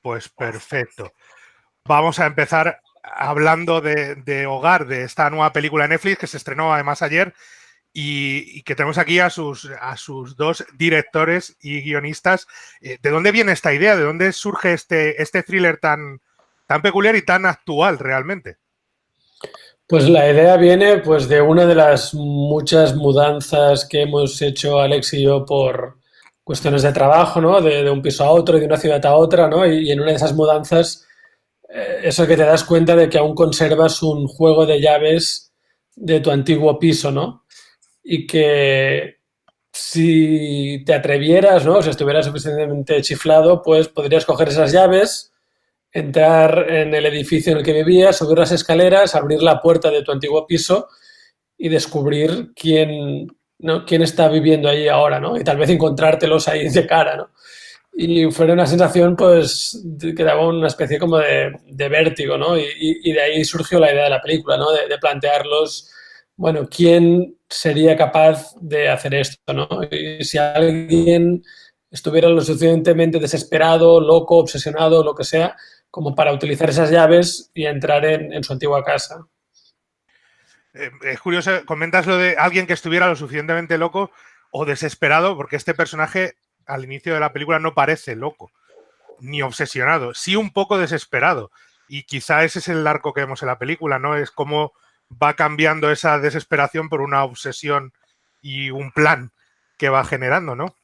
Pues perfecto. Vamos a empezar hablando de Hogar, de esta nueva película de Netflix que se estrenó además ayer y que tenemos aquí a sus dos directores y guionistas. ¿De dónde viene esta idea? ¿De dónde surge este thriller tan peculiar y tan actual realmente? Pues la idea viene pues de una de las muchas mudanzas que hemos hecho Alex y yo por cuestiones de trabajo, ¿no? De un piso a otro y de una ciudad a otra, ¿no? Y en una de esas mudanzas, eso que te das cuenta de que aún conservas un juego de llaves de tu antiguo piso, ¿no? Y que si te atrevieras, ¿no? Si estuvieras suficientemente chiflado, pues podrías coger esas llaves, entrar en el edificio en el que vivías, subir las escaleras, abrir la puerta de tu antiguo piso y descubrir quién, ¿no? quién está viviendo ahí ahora, ¿no? Y tal vez encontrártelos ahí de cara, ¿no? Y fue una sensación, pues, que daba una especie como de vértigo, ¿no? Y de ahí surgió la idea de la película, ¿no? De plantearlos, bueno, ¿quién sería capaz de hacer esto, ¿no? Y si alguien estuviera lo suficientemente desesperado, loco, obsesionado, lo que sea, como para utilizar esas llaves y entrar en su antigua casa. Es curioso, comentas lo de alguien que estuviera lo suficientemente loco o desesperado, porque este personaje al inicio de la película no parece loco ni obsesionado, sí un poco desesperado. Y quizá ese es el arco que vemos en la película, ¿no? Es cómo va cambiando esa desesperación por una obsesión y un plan que va generando, ¿no?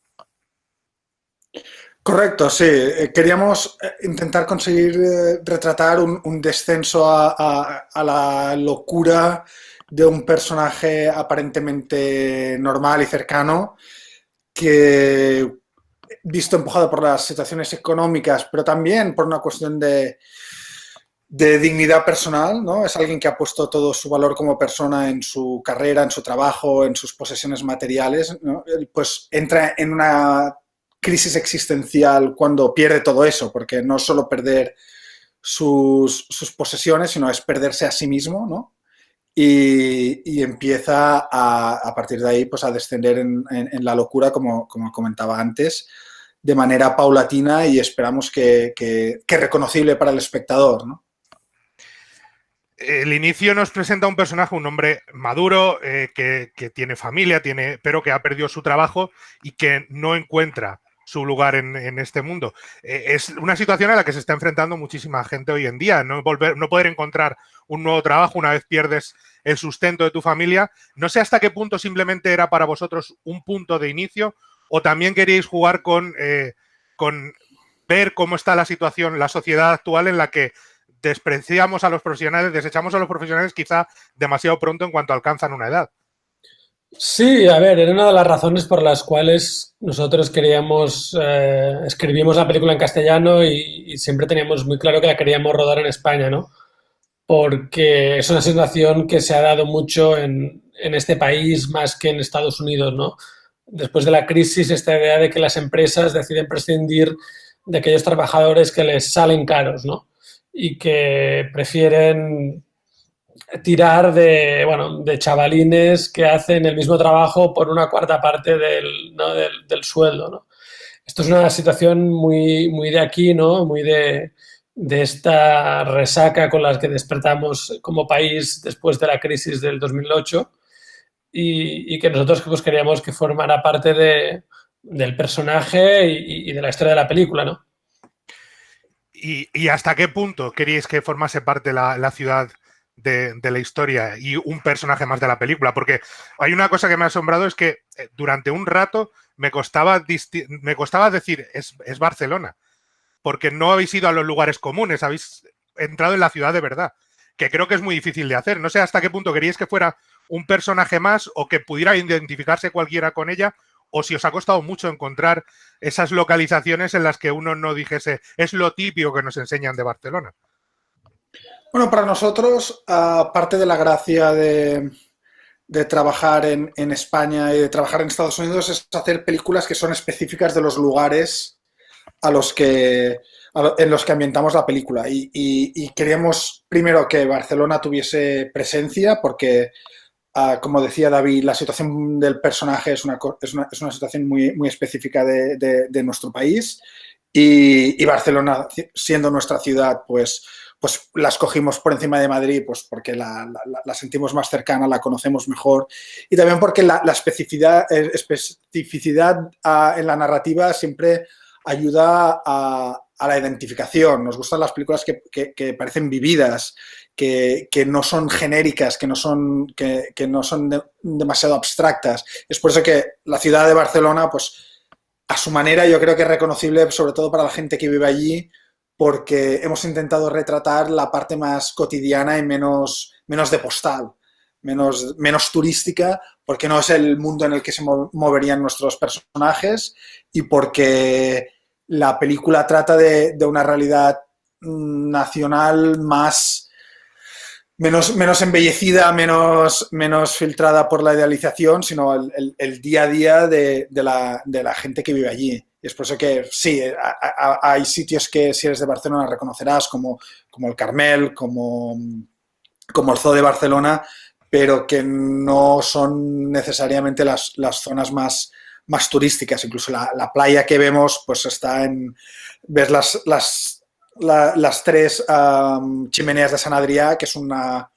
Correcto, sí. Queríamos intentar conseguir retratar un descenso a la locura de un personaje aparentemente normal y cercano que, visto empujado por las situaciones económicas, pero también por una cuestión de dignidad personal, ¿no? Es alguien que ha puesto todo su valor como persona en su carrera, en su trabajo, en sus posesiones materiales, ¿no? Pues entra en una crisis existencial cuando pierde todo eso, porque no solo perder sus posesiones, sino es perderse a sí mismo, ¿no? Y empieza a partir de ahí pues a descender en la locura, como comentaba antes, de manera paulatina y esperamos que reconocible para el espectador, ¿no? El inicio nos presenta un personaje, un hombre maduro, que tiene familia, pero que ha perdido su trabajo y que no encuentra su lugar en este mundo. Es una situación a la que se está enfrentando muchísima gente hoy en día, no poder encontrar un nuevo trabajo una vez pierdes el sustento de tu familia. No sé hasta qué punto simplemente era para vosotros un punto de inicio o también queríais jugar con ver cómo está la situación, la sociedad actual en la que despreciamos a los profesionales, desechamos a los profesionales quizá demasiado pronto en cuanto alcanzan una edad. Sí, a ver, era una de las razones por las cuales nosotros queríamos, escribimos la película en castellano y siempre teníamos muy claro que la queríamos rodar en España, ¿no? Porque es una situación que se ha dado mucho en este país más que en Estados Unidos, ¿no? Después de la crisis, esta idea de que las empresas deciden prescindir de aquellos trabajadores que les salen caros, ¿no? Y que prefieren tirar de, bueno, de chavalines que hacen el mismo trabajo por una cuarta parte del, ¿no? del sueldo, ¿no? Esto es una situación muy de aquí, ¿no? Muy de esta resaca con la que despertamos como país después de la crisis del 2008 y que nosotros pues, queríamos que formara parte del personaje y de la historia de la película, ¿no? ¿Y hasta qué punto queríais que formase parte la ciudad de la historia y un personaje más de la película? Porque hay una cosa que me ha asombrado, es que durante un rato me costaba decir, es Barcelona, porque no habéis ido a los lugares comunes, habéis entrado en la ciudad de verdad, que creo que es muy difícil de hacer. No sé hasta qué punto queríais que fuera un personaje más o que pudiera identificarse cualquiera con ella, o si os ha costado mucho encontrar esas localizaciones en las que uno no dijese, es lo típico que nos enseñan de Barcelona. Bueno, para nosotros, parte de la gracia de trabajar en España y de trabajar en Estados Unidos es hacer películas que son específicas de los lugares a los que, en los que ambientamos la película. Y queríamos primero que Barcelona tuviese presencia porque, como decía David, la situación del personaje es una situación muy específica de nuestro país y Barcelona, siendo nuestra ciudad, pues la escogimos por encima de Madrid, pues porque la sentimos más cercana, la conocemos mejor, y también porque la especificidad en la narrativa siempre ayuda a la identificación. Nos gustan las películas que parecen vividas, que no son genéricas, que no son demasiado abstractas. Es por eso que la ciudad de Barcelona, pues a su manera, yo creo que es reconocible, sobre todo para la gente que vive allí, porque hemos intentado retratar la parte más cotidiana y menos de postal, menos turística, porque no es el mundo en el que se moverían nuestros personajes y porque la película trata de una realidad nacional menos embellecida, menos filtrada por la idealización, sino el día a día de la gente que vive allí. Y es por eso que sí, hay sitios que si eres de Barcelona reconocerás, como el Carmel, como el Zoo de Barcelona, pero que no son necesariamente las zonas más turísticas. Incluso la playa que vemos, pues está ves las tres chimeneas de Sant Adrià, que es una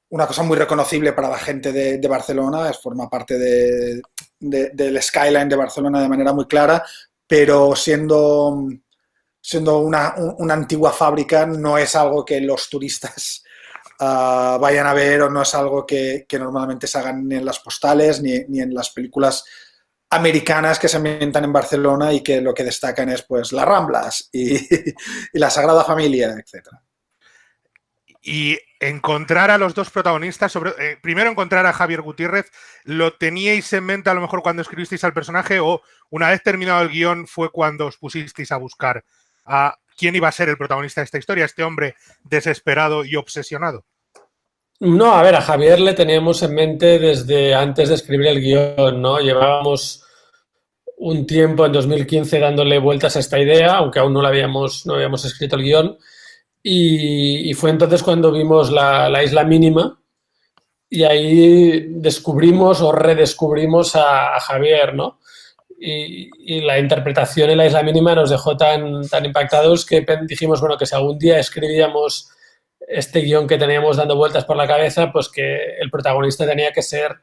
cosa muy reconocible para la gente de Barcelona, forma parte del skyline de Barcelona de manera muy clara, pero siendo una antigua fábrica no es algo que los turistas vayan a ver, o no es algo que normalmente se hagan ni en las postales ni en las películas americanas que se ambientan en Barcelona y que lo que destacan es pues las Ramblas y la Sagrada Familia, etcétera. Y encontrar a los dos protagonistas, primero encontrar a Javier Gutiérrez, ¿lo teníais en mente a lo mejor cuando escribisteis al personaje, o una vez terminado el guión fue cuando os pusisteis a buscar a quién iba a ser el protagonista de esta historia, este hombre desesperado y obsesionado? No, a ver, a Javier le teníamos en mente desde antes de escribir el guión, ¿no? Llevábamos un tiempo en 2015 dándole vueltas a esta idea, aunque aún no habíamos escrito el guión. Y fue entonces cuando vimos la Isla Mínima y ahí descubrimos o redescubrimos a Javier, ¿no? Y la interpretación en la Isla Mínima nos dejó tan impactados que dijimos, bueno, que si algún día escribíamos este guión que teníamos dando vueltas por la cabeza, pues que el protagonista tenía que ser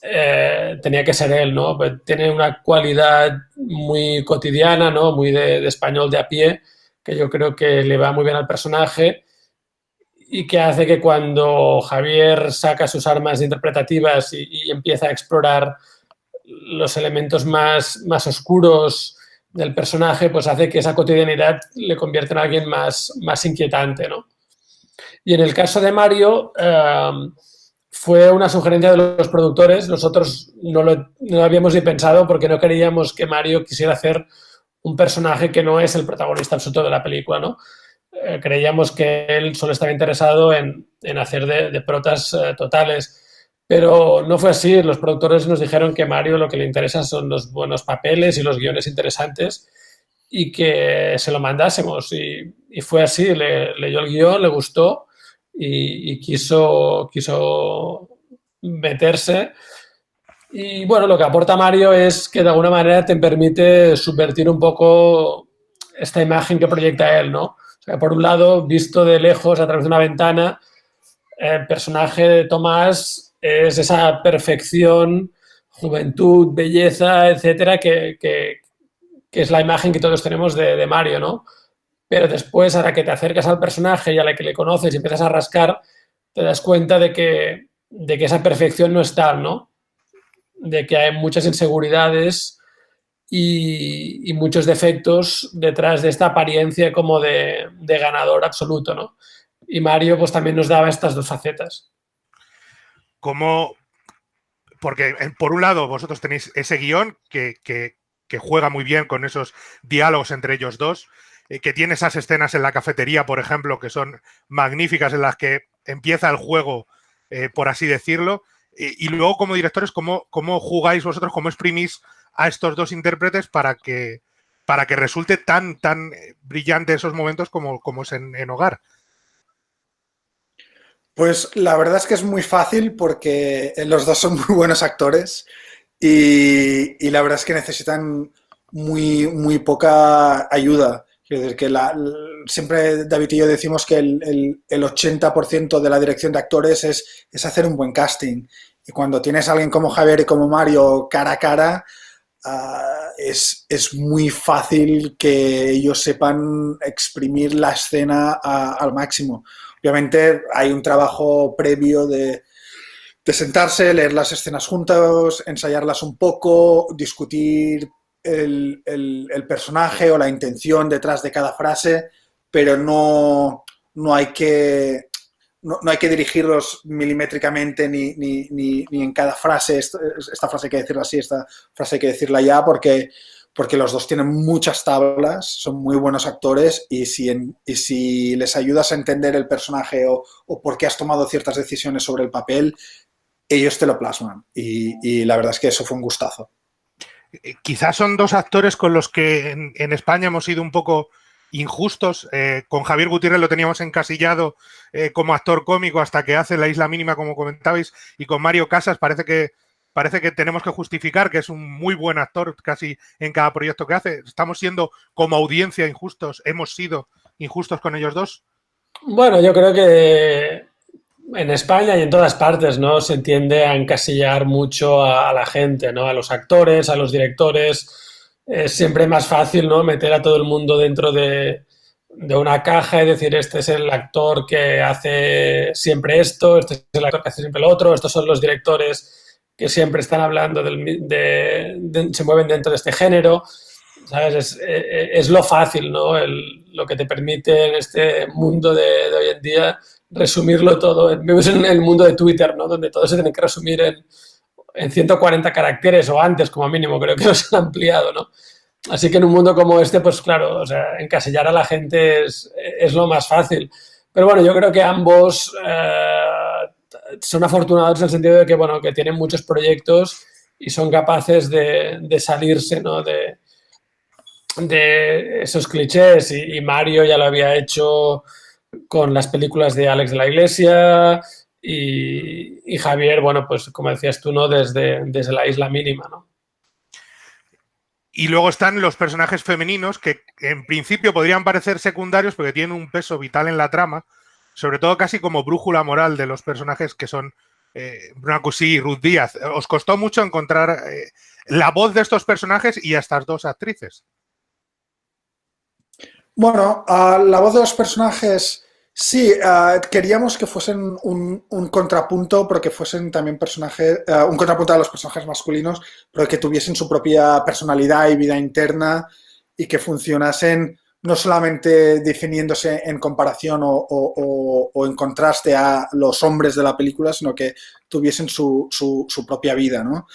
él, ¿no? Pues tiene una cualidad muy cotidiana, ¿no? Muy de español de a pie, que yo creo que le va muy bien al personaje y que hace que cuando Javier saca sus armas interpretativas y empieza a explorar los elementos más oscuros del personaje, pues hace que esa cotidianidad le convierta en alguien más inquietante, ¿no? Y en el caso de Mario, fue una sugerencia de los productores. Nosotros no lo habíamos ni pensado porque no queríamos que Mario quisiera hacer un personaje que no es el protagonista absoluto de la película, ¿no? Creíamos que él solo estaba interesado en hacer de protas totales, pero no fue así. Los productores nos dijeron que Mario lo que le interesa son los buenos papeles y los guiones interesantes y que se lo mandásemos. Y fue así, leyó el guión, le gustó y quiso meterse. Y bueno, lo que aporta Mario es que de alguna manera te permite subvertir un poco esta imagen que proyecta él, ¿no? O sea, por un lado, visto de lejos a través de una ventana, el personaje de Tomás es esa perfección, juventud, belleza, etcétera, que es la imagen que todos tenemos de Mario, ¿no? Pero después, a la que te acercas al personaje y a la que le conoces y empiezas a rascar, te das cuenta de que esa perfección no es tal, ¿no? De que hay muchas inseguridades y muchos defectos detrás de esta apariencia como de ganador absoluto, ¿no? Y Mario pues también nos daba estas dos facetas. Porque por un lado vosotros tenéis ese guión que juega muy bien con esos diálogos entre ellos dos, que tiene esas escenas en la cafetería, por ejemplo, que son magníficas, en las que empieza el juego, por así decirlo, y luego como directores, ¿cómo jugáis vosotros, cómo exprimís a estos dos intérpretes para que resulte tan brillante esos momentos como es en Hogar? Pues la verdad es que es muy fácil porque los dos son muy buenos actores y la verdad es que necesitan muy poca ayuda. Es decir, que siempre David y yo decimos que el 80% de la dirección de actores es hacer un buen casting. Y cuando tienes a alguien como Javier y como Mario cara a cara, es muy fácil que ellos sepan exprimir la escena al máximo. Obviamente hay un trabajo previo de sentarse, leer las escenas juntos, ensayarlas un poco, discutir el personaje o la intención detrás de cada frase, pero no hay que dirigirlos milimétricamente ni en cada frase, esta frase hay que decirla así, esta frase hay que decirla ya, porque los dos tienen muchas tablas, son muy buenos actores y si les ayudas a entender el personaje o por qué has tomado ciertas decisiones sobre el papel, ellos te lo plasman y la verdad es que eso fue un gustazo. Quizás son dos actores con los que en España hemos sido un poco injustos. Con Javier Gutiérrez lo teníamos encasillado como actor cómico hasta que hace La Isla Mínima, como comentabais, y con Mario Casas parece que tenemos que justificar que es un muy buen actor casi en cada proyecto que hace. ¿Estamos siendo como audiencia injustos? ¿Hemos sido injustos con ellos dos? Bueno, yo creo que en España y en todas partes, ¿no? Se tiende a encasillar mucho a la gente, ¿no? A los actores, a los directores. Es siempre más fácil, ¿no? Meter a todo el mundo dentro de una caja y decir, este es el actor que hace siempre esto, este es el actor que hace siempre lo otro, estos son los directores que siempre están hablando se mueven dentro de este género, ¿sabes? Es lo fácil, ¿no? Lo que te permite en este mundo de hoy en día resumirlo todo. Vivimos en el mundo de Twitter, ¿no? Donde todo se tiene que resumir en 140 caracteres o antes, como mínimo, creo que los han ampliado, ¿no? Así que en un mundo como este, pues claro, o sea, encasillar a la gente es lo más fácil. Pero bueno, yo creo que ambos son afortunados en el sentido de que, bueno, que tienen muchos proyectos y son capaces de salirse, ¿no? De esos clichés y Mario ya lo había hecho con las películas de Alex de la Iglesia y Javier, bueno, pues como decías tú, ¿no? Desde La Isla Mínima, ¿no? Y luego están los personajes femeninos que en principio podrían parecer secundarios porque tienen un peso vital en la trama, sobre todo casi como brújula moral de los personajes que son Bruna Cusí y Ruth Díaz. ¿Os costó mucho encontrar la voz de estos personajes y a estas dos actrices? Bueno, la voz de los personajes, sí, queríamos que fuesen un contrapunto, pero que fuesen también personajes, un contrapunto a los personajes masculinos, pero que tuviesen su propia personalidad y vida interna y que funcionasen no solamente definiéndose en comparación o en contraste a los hombres de la película, sino que tuviesen su propia vida, ¿no?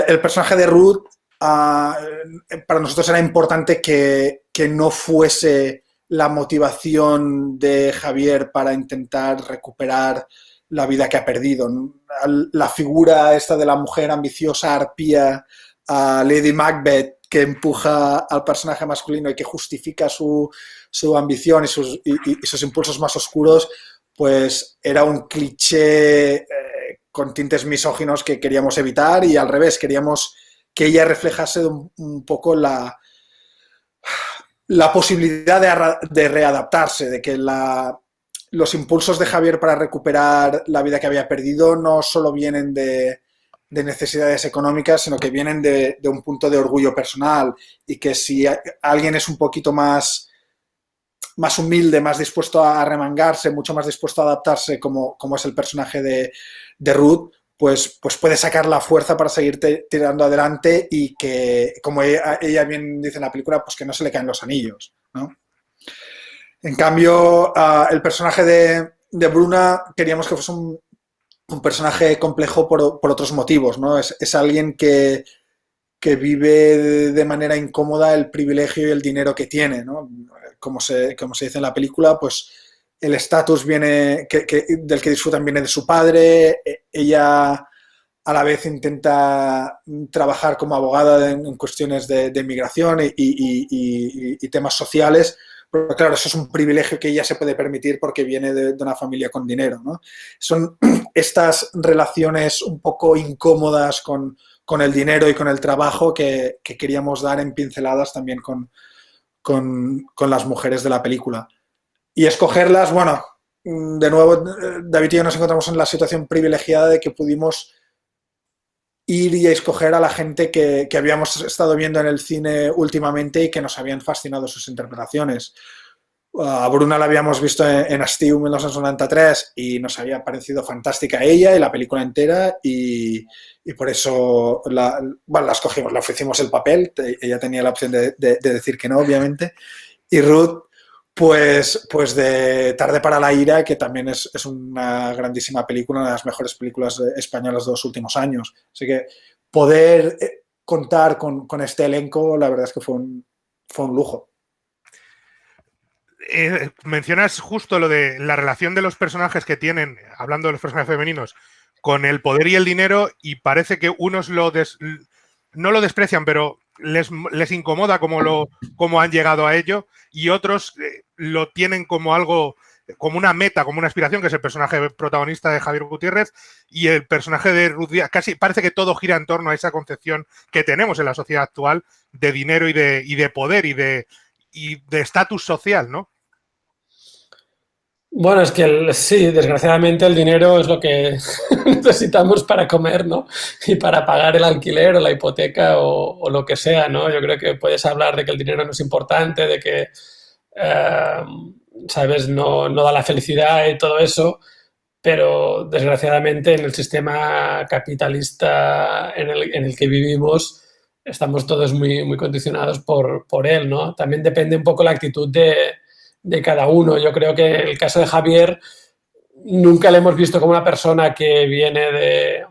El personaje de Ruth, para nosotros era importante que no fuese la motivación de Javier para intentar recuperar la vida que ha perdido. La figura esta de la mujer ambiciosa, arpía, Lady Macbeth, que empuja al personaje masculino y que justifica su ambición y sus impulsos más oscuros, pues era un cliché con tintes misóginos que queríamos evitar y al revés, queríamos que ella reflejase un poco la posibilidad de readaptarse, de que los impulsos de Javier para recuperar la vida que había perdido no solo vienen de necesidades económicas, sino que vienen de un punto de orgullo personal y que si alguien es un poquito más humilde, más dispuesto a remangarse, mucho más dispuesto a adaptarse como es el personaje de Ruth, pues puede sacar la fuerza para seguir tirando adelante y que, como ella bien dice en la película, pues que no se le caen los anillos, ¿no? En cambio, el personaje de Bruna queríamos que fuese un personaje complejo por otros motivos, ¿no? Es alguien que vive de manera incómoda el privilegio y el dinero que tiene, ¿no? Como se dice en la película, pues el estatus viene del que disfrutan viene de su padre. Ella a la vez intenta trabajar como abogada en cuestiones de inmigración y temas sociales, Pero claro, eso es un privilegio que ella se puede permitir porque viene de una familia con dinero, ¿no? Son estas relaciones un poco incómodas con el dinero y con el trabajo que queríamos dar en pinceladas también con las mujeres de la película. Y escogerlas, bueno, de nuevo, David y yo nos encontramos en la situación privilegiada de que pudimos ir y escoger a la gente que habíamos estado viendo en el cine últimamente y que nos habían fascinado sus interpretaciones. A Bruna la habíamos visto en Estiu 1993 y nos había parecido fantástica ella y la película entera y por eso la escogimos, le ofrecimos el papel, ella tenía la opción de decir que no, obviamente, y Ruth pues de Tarde para la ira, que también es una grandísima película, una de las mejores películas españolas de los últimos años. Así que poder contar con este elenco, la verdad es que fue un lujo. Mencionas justo lo de la relación de los personajes que tienen, hablando de los personajes femeninos, con el poder y el dinero, y parece que unos no lo desprecian, pero les incomoda cómo han llegado a ello, y otros lo tienen como algo, como una meta, como una aspiración, que es el personaje protagonista de Javier Gutiérrez, y el personaje de Ruth Díaz. Casi parece que todo gira en torno a esa concepción que tenemos en la sociedad actual de dinero y de poder y de estatus social, ¿no? Bueno, es que sí, desgraciadamente el dinero es lo que necesitamos para comer, ¿no? Y para pagar el alquiler o la hipoteca o lo que sea, ¿no? Yo creo que puedes hablar de que el dinero no es importante, de que, ¿sabes?, no da la felicidad y todo eso, pero desgraciadamente en el sistema capitalista en el que vivimos estamos todos muy, muy condicionados por él, ¿no? También depende un poco la actitud de cada uno. Yo creo que en el caso de Javier nunca le hemos visto como una persona que viene de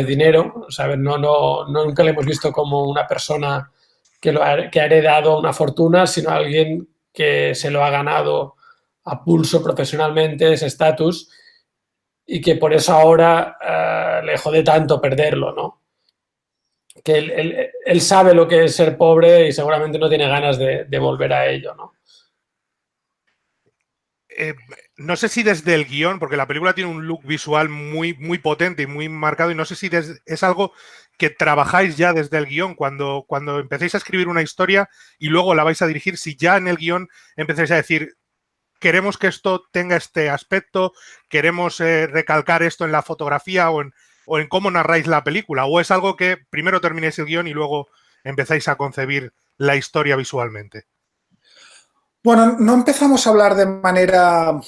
dinero, ¿sabes? Nunca le hemos visto como una persona que ha heredado una fortuna, sino alguien que se lo ha ganado a pulso profesionalmente, ese estatus, y que por eso ahora le jode tanto perderlo, ¿no? Que él sabe lo que es ser pobre y seguramente no tiene ganas de volver a ello, ¿no? No sé si desde el guión, porque la película tiene un look visual muy, muy potente y muy marcado, y no sé si es algo que trabajáis ya desde el guión, cuando empecéis a escribir una historia y luego la vais a dirigir, si ya en el guión empezáis a decir, queremos que esto tenga este aspecto, queremos recalcar esto en la fotografía o en cómo narráis la película, o es algo que primero terminéis el guión y luego empezáis a concebir la historia visualmente. Bueno, no empezamos a hablar de manera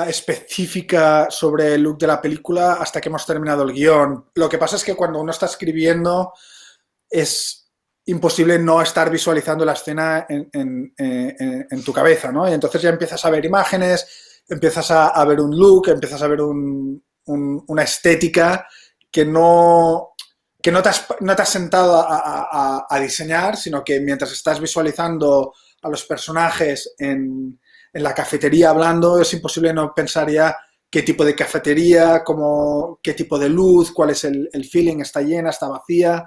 específica sobre el look de la película hasta que hemos terminado el guión. Lo que pasa es que cuando uno está escribiendo es imposible no estar visualizando la escena en tu cabeza, ¿no? Y entonces ya empiezas a ver imágenes, empiezas a ver un look, empiezas a ver una estética que no te has sentado a diseñar, sino que mientras estás visualizando a los personajes en la cafetería hablando, es imposible no pensar ya qué tipo de cafetería, qué tipo de luz, cuál es el feeling, está llena, está vacía.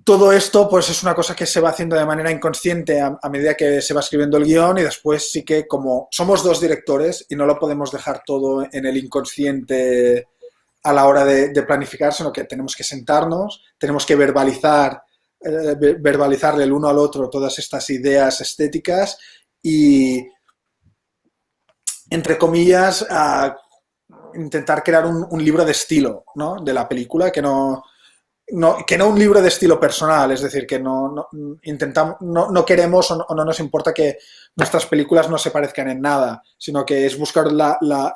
Todo esto pues es una cosa que se va haciendo de manera inconsciente a medida que se va escribiendo el guión, y después sí que, como somos dos directores y no lo podemos dejar todo en el inconsciente a la hora de planificar, sino que tenemos que sentarnos, tenemos que verbalizarle el uno al otro todas estas ideas estéticas y, entre comillas, intentar crear un libro de estilo, ¿no?, de la película, que no un libro de estilo personal, es decir, que no queremos o no nos importa que nuestras películas no se parezcan en nada, sino que es buscar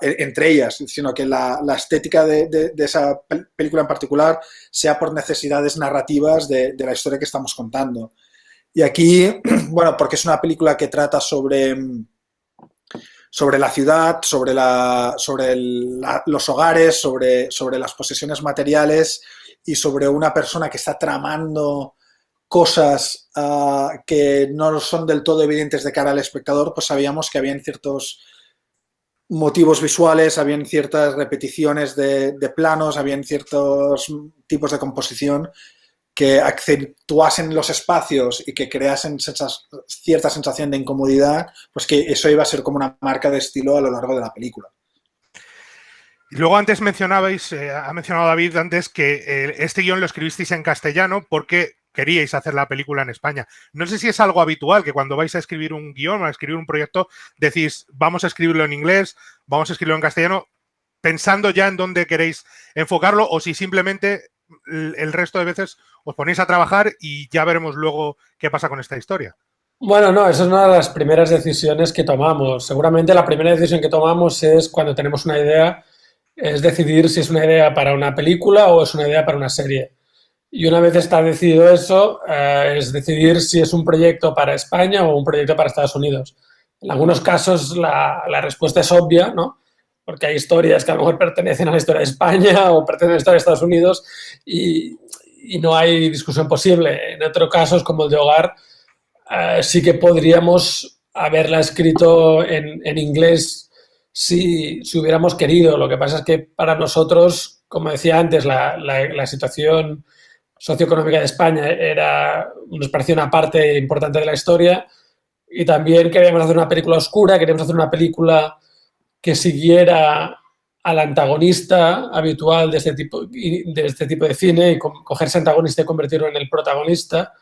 entre ellas, sino que la estética de esa película en particular sea por necesidades narrativas de la historia que estamos contando. Y aquí, bueno, porque es una película que trata sobre la ciudad, sobre los hogares, sobre las posesiones materiales, y sobre una persona que está tramando cosas que no son del todo evidentes de cara al espectador, pues sabíamos que habían ciertos motivos visuales, habían ciertas repeticiones de planos, habían ciertos tipos de composición que acentuasen los espacios y que creasen cierta sensación de incomodidad, pues que eso iba a ser como una marca de estilo a lo largo de la película. Y luego antes mencionabais, ha mencionado David antes que este guión lo escribisteis en castellano porque queríais hacer la película en España. No sé si es algo habitual que cuando vais a escribir un guión, a escribir un proyecto, decís, vamos a escribirlo en inglés, vamos a escribirlo en castellano, pensando ya en dónde queréis enfocarlo, o si simplemente el resto de veces os ponéis a trabajar y ya veremos luego qué pasa con esta historia. Bueno, no, esa es una de las primeras decisiones que tomamos. Seguramente la primera decisión que tomamos es cuando tenemos una idea, es decidir si es una idea para una película o es una idea para una serie. Y una vez está decidido eso, es decidir si es un proyecto para España o un proyecto para Estados Unidos. En algunos casos la respuesta es obvia, ¿no? Porque hay historias que a lo mejor pertenecen a la historia de España o pertenecen a la historia de Estados Unidos y no hay discusión posible. En otros casos, como el de Hogar, sí que podríamos haberla escrito en inglés si hubiéramos querido. Lo que pasa es que para nosotros, como decía antes, la situación socioeconómica de España nos parecía una parte importante de la historia y también queríamos hacer una película oscura, queríamos hacer una película que siguiera al antagonista habitual de este tipo de cine y coger ese antagonista y convertirlo en el protagonista.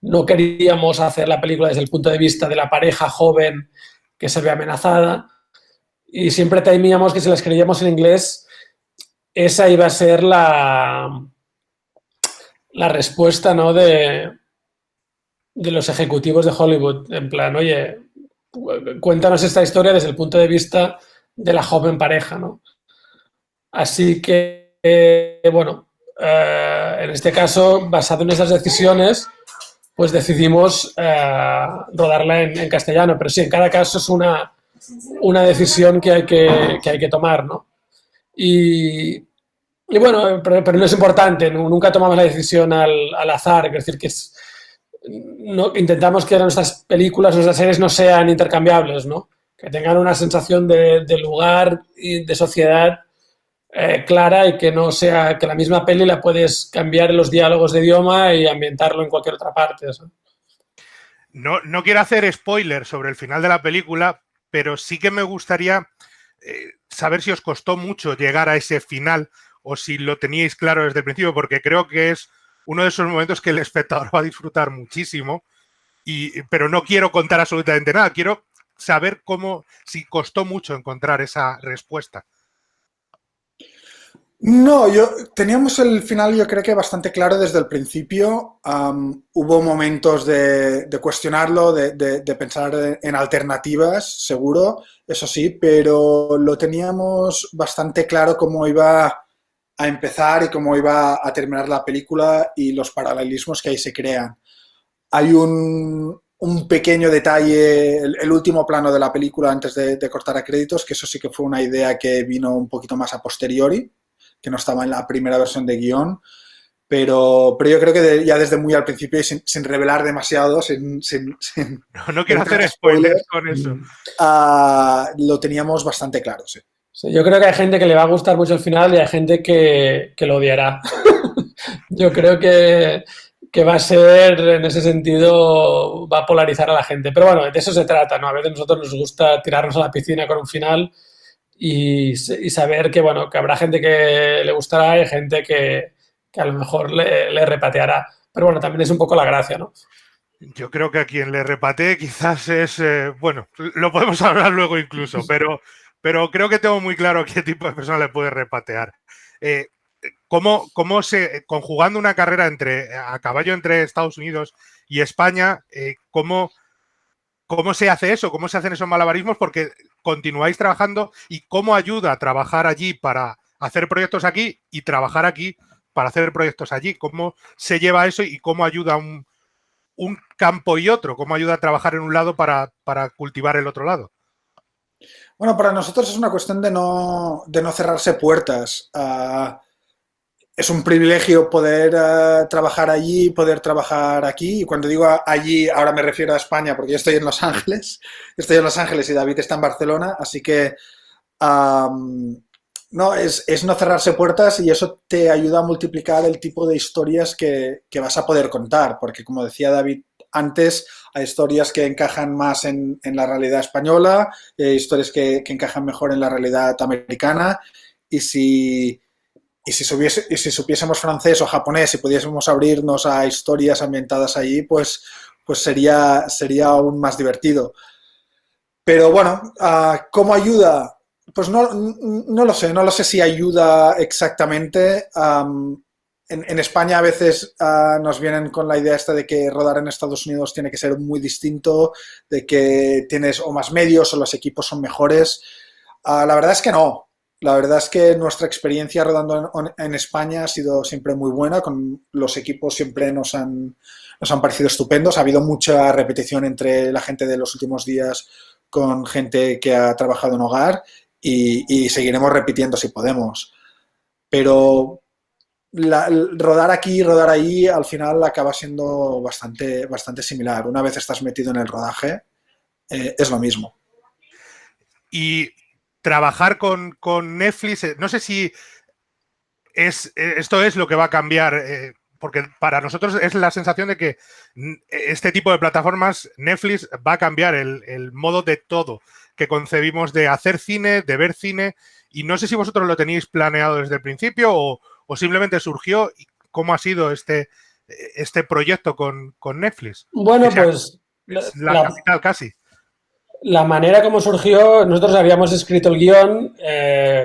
No queríamos hacer la película desde el punto de vista de la pareja joven que se ve amenazada y siempre temíamos que si la escribíamos en inglés esa iba a ser la respuesta, ¿no? de los ejecutivos de Hollywood, en plan, oye, cuéntanos esta historia desde el punto de vista de la joven pareja, ¿no? Así que, bueno, en este caso, basado en esas decisiones, pues decidimos rodarla en castellano, pero sí, en cada caso es una decisión que hay que tomar, ¿no? Y bueno, pero no es importante, nunca tomamos la decisión al azar, es decir, intentamos que nuestras películas, nuestras series no sean intercambiables, ¿no? Que tengan una sensación de lugar y de sociedad clara y que no sea que la misma peli la puedes cambiar en los diálogos de idioma y ambientarlo en cualquier otra parte, ¿sí? No quiero hacer spoiler sobre el final de la película, pero sí que me gustaría saber si os costó mucho llegar a ese final o si lo teníais claro desde el principio, porque creo que es uno de esos momentos que el espectador va a disfrutar muchísimo, pero no quiero contar absolutamente nada, quiero saber si costó mucho encontrar esa respuesta. No, teníamos el final yo creo que bastante claro desde el principio. Hubo momentos de cuestionarlo, de pensar en alternativas, seguro, eso sí, pero lo teníamos bastante claro cómo iba a empezar y cómo iba a terminar la película y los paralelismos que ahí se crean. Hay un pequeño detalle, el último plano de la película antes de cortar a créditos, que eso sí que fue una idea que vino un poquito más a posteriori, que no estaba en la primera versión de guión, pero yo creo que ya desde muy al principio y sin revelar demasiado, no quiero hacer spoilers con eso. Lo teníamos bastante claro, sí. Sí, yo creo que hay gente que le va a gustar mucho el final y hay gente que lo odiará. Yo creo que va a ser, en ese sentido, va a polarizar a la gente. Pero bueno, de eso se trata, ¿no? A veces a nosotros nos gusta tirarnos a la piscina con un final y saber que, bueno, que habrá gente que le gustará y gente que a lo mejor le repateará. Pero bueno, también es un poco la gracia, ¿no? Yo creo que a quien le repatee quizás es, bueno, lo podemos hablar luego incluso, pero creo que tengo muy claro qué tipo de persona le puede repatear. ¿Cómo conjugando una carrera a caballo entre Estados Unidos y España, cómo se hace eso? ¿Cómo se hacen esos malabarismos? Porque continuáis trabajando y cómo ayuda a trabajar allí para hacer proyectos aquí y trabajar aquí para hacer proyectos allí. ¿Cómo se lleva eso y cómo ayuda un campo y otro? ¿Cómo ayuda a trabajar en un lado para cultivar el otro lado? Bueno, para nosotros es una cuestión de no cerrarse puertas. Es un privilegio poder trabajar allí, poder trabajar aquí. Y cuando digo allí, ahora me refiero a España, porque yo estoy en Los Ángeles. Estoy en Los Ángeles y David está en Barcelona. Así que No, es no cerrarse puertas y eso te ayuda a multiplicar el tipo de historias que vas a poder contar, porque como decía David antes, hay historias que encajan más en la realidad española, historias que encajan mejor en la realidad americana y si supiésemos francés o japonés y pudiésemos abrirnos a historias ambientadas allí, pues sería aún más divertido. Pero bueno, ¿cómo ayuda? Pues no lo sé, no lo sé si ayuda exactamente. En España a veces nos vienen con la idea esta de que rodar en Estados Unidos tiene que ser muy distinto, de que tienes o más medios o los equipos son mejores. La verdad es que no. La verdad es que nuestra experiencia rodando en España ha sido siempre muy buena, con los equipos siempre nos han parecido estupendos. Ha habido mucha repetición entre la gente de los últimos días con gente que ha trabajado en hogar y seguiremos repitiendo si podemos. Pero rodar aquí, rodar ahí, al final acaba siendo bastante similar. Una vez estás metido en el rodaje, es lo mismo. Y trabajar con Netflix, no sé si esto es lo que va a cambiar, porque para nosotros es la sensación de que este tipo de plataformas, Netflix, va a cambiar el modo de todo que concebimos de hacer cine, de ver cine, y no sé si vosotros lo tenéis planeado desde el principio o simplemente surgió. ¿Cómo ha sido este proyecto con Netflix? Bueno, O sea, pues es la capital casi. la manera como surgió, nosotros habíamos escrito el guión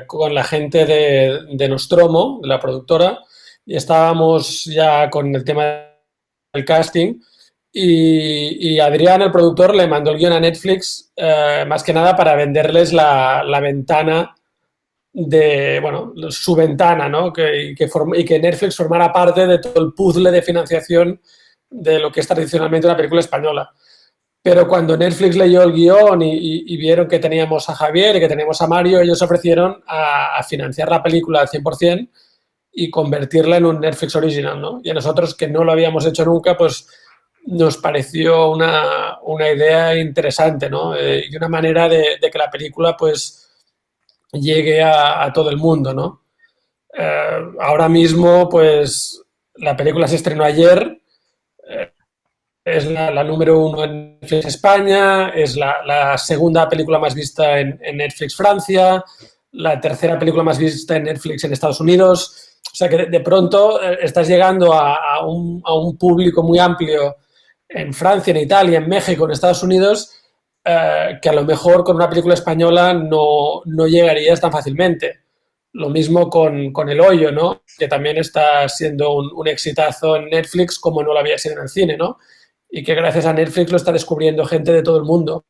con la gente de Nostromo, de la productora, y estábamos ya con el tema del casting. Y Adrián, el productor, le mandó el guión a Netflix más que nada para venderles la ventana bueno, su ventana, ¿no? Y que Netflix formara parte de todo el puzzle de financiación de lo que es tradicionalmente una película española. Pero cuando Netflix leyó el guión y vieron que teníamos a Javier y que teníamos a Mario, ellos ofrecieron a financiar la película al 100% y convertirla en un Netflix original, ¿no? Y a nosotros, que no lo habíamos hecho nunca, pues nos pareció una idea interesante, ¿no? Y una manera de que la película, pues, llegue a todo el mundo, ¿no? Ahora mismo, pues, la película se estrenó ayer, es la número 1 en Netflix España, es la segunda película más vista en Netflix Francia, la tercera película más vista en Netflix en Estados Unidos. O sea que de pronto estás llegando a un público muy amplio en Francia, en Italia, en México, en Estados Unidos, que a lo mejor con una película española no llegarías tan fácilmente. Lo mismo con El Hoyo, ¿no? Que también está siendo un exitazo en Netflix como no lo había sido en el cine, ¿no? Y que gracias a Netflix lo está descubriendo gente de todo el mundo.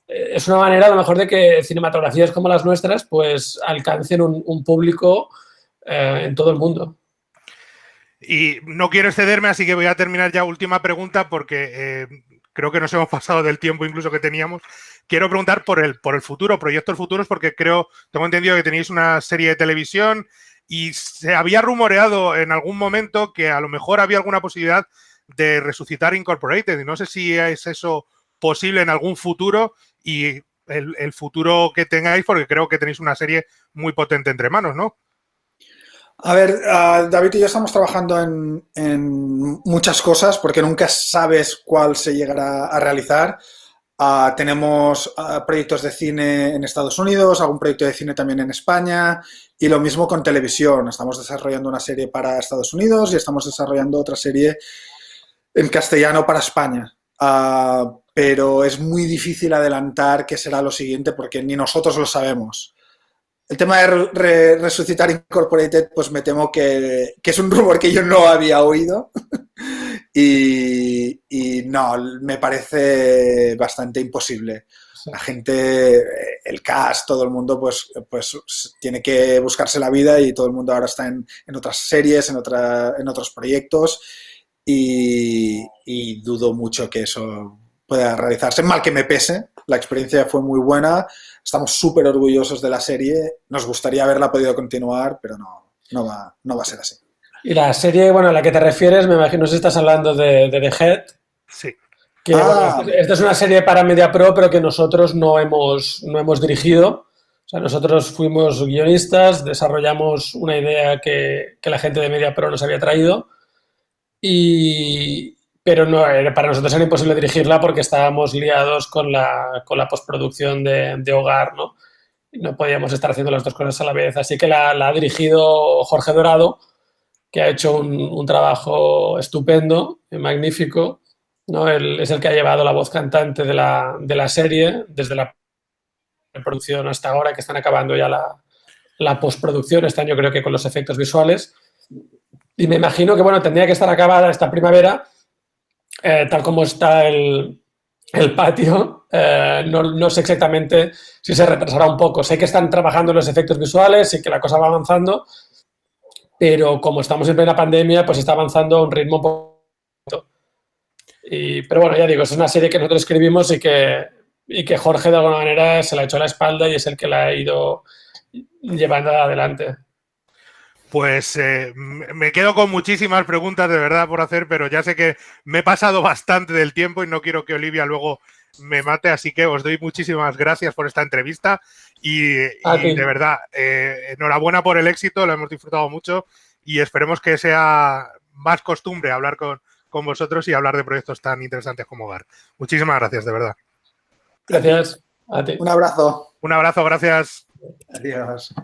Es una manera a lo mejor de que cinematografías como las nuestras pues alcancen un público en todo el mundo. Y no quiero excederme, así que voy a terminar ya. Última pregunta, porque creo que nos hemos pasado del tiempo incluso que teníamos. Quiero preguntar por el futuro, proyectos futuros, porque tengo entendido que tenéis una serie de televisión y se había rumoreado en algún momento que a lo mejor había alguna posibilidad de resucitar Incorporated. Y no sé si es eso posible en algún futuro y el futuro que tengáis, porque creo que tenéis una serie muy potente entre manos, ¿no? A ver, David y yo estamos trabajando en muchas cosas porque nunca sabes cuál se llegará a realizar. Tenemos proyectos de cine en Estados Unidos, algún proyecto de cine también en España y lo mismo con televisión. Estamos desarrollando una serie para Estados Unidos y estamos desarrollando otra serie en castellano para España. Pero es muy difícil adelantar qué será lo siguiente porque ni nosotros lo sabemos. El tema de resucitar Incorporated, pues me temo que es un rumor que yo no había oído y no, me parece bastante imposible. La gente, el cast, todo el mundo, pues tiene que buscarse la vida y todo el mundo ahora está en otras series, en otros proyectos y dudo mucho que eso pueda realizarse. Mal que me pese, la experiencia fue muy buena. Estamos súper orgullosos de la serie. Nos gustaría haberla podido continuar, pero no va a ser así. Y la serie, bueno, a la que te refieres, me imagino si estás hablando de The Head. Sí. Que, bueno, esta es una serie para MediaPro, pero que nosotros no hemos dirigido. O O sea, nosotros fuimos guionistas, desarrollamos una idea que la gente de MediaPro nos había traído, pero no, para nosotros era imposible dirigirla porque estábamos liados con la postproducción de Hogar, ¿no? No podíamos estar haciendo las dos cosas a la vez. Así que la ha dirigido Jorge Dorado, que ha hecho un trabajo estupendo, magnífico, ¿no? Él es el que ha llevado la voz cantante de la serie, desde la producción hasta ahora, que están acabando ya la postproducción, este año creo que con los efectos visuales. Y me imagino que, bueno, tendría que estar acabada esta primavera, tal como está el patio. No sé exactamente si se retrasará un poco. Sé que están trabajando en los efectos visuales y que la cosa va avanzando, pero como estamos en plena pandemia, pues está avanzando a un ritmo un poco. Pero bueno, ya digo, es una serie que nosotros escribimos y que Jorge de alguna manera se la echó a la espalda y es el que la ha ido llevando adelante. Pues me quedo con muchísimas preguntas de verdad por hacer, pero ya sé que me he pasado bastante del tiempo y no quiero que Olivia luego me mate, así que os doy muchísimas gracias por esta entrevista y de verdad, enhorabuena por el éxito, lo hemos disfrutado mucho y esperemos que sea más costumbre hablar con vosotros y hablar de proyectos tan interesantes como Hogar. Muchísimas gracias, de verdad. Gracias a ti. Un abrazo. Un abrazo, gracias. Adiós.